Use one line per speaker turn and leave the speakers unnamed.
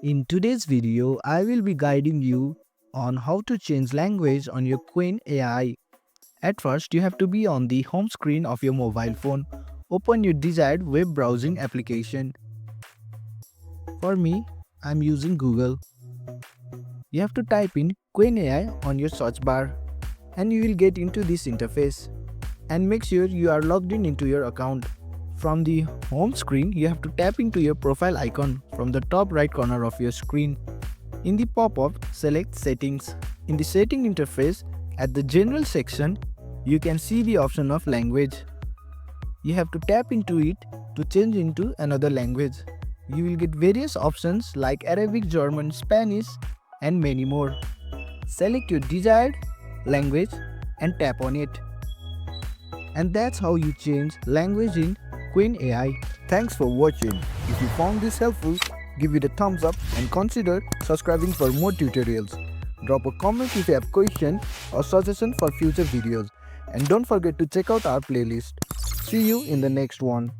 In today's video, I will be guiding you on how to change language on your Qwen AI. At first, you have to be on the home screen of your mobile phone. Open your desired web browsing application. For me, I'm using Google. You have to type in Qwen AI on your search bar and you will get into this interface. And make sure you are logged in into your account. From the home screen, you have to tap into your profile icon from the top right corner of your screen. In the pop-up, select Settings. In the setting interface, at the General section, you can see the option of language. You have to tap into it to change into another language. You will get various options like Arabic, German, Spanish, and many more. Select your desired language and tap on it. And that's how you change language in Qwen AI. Thanks for watching. If you found this helpful, give it a thumbs up and consider subscribing for more tutorials. Drop a comment if you have question or suggestion for future videos. And don't forget to check out our playlist. See you in the next one.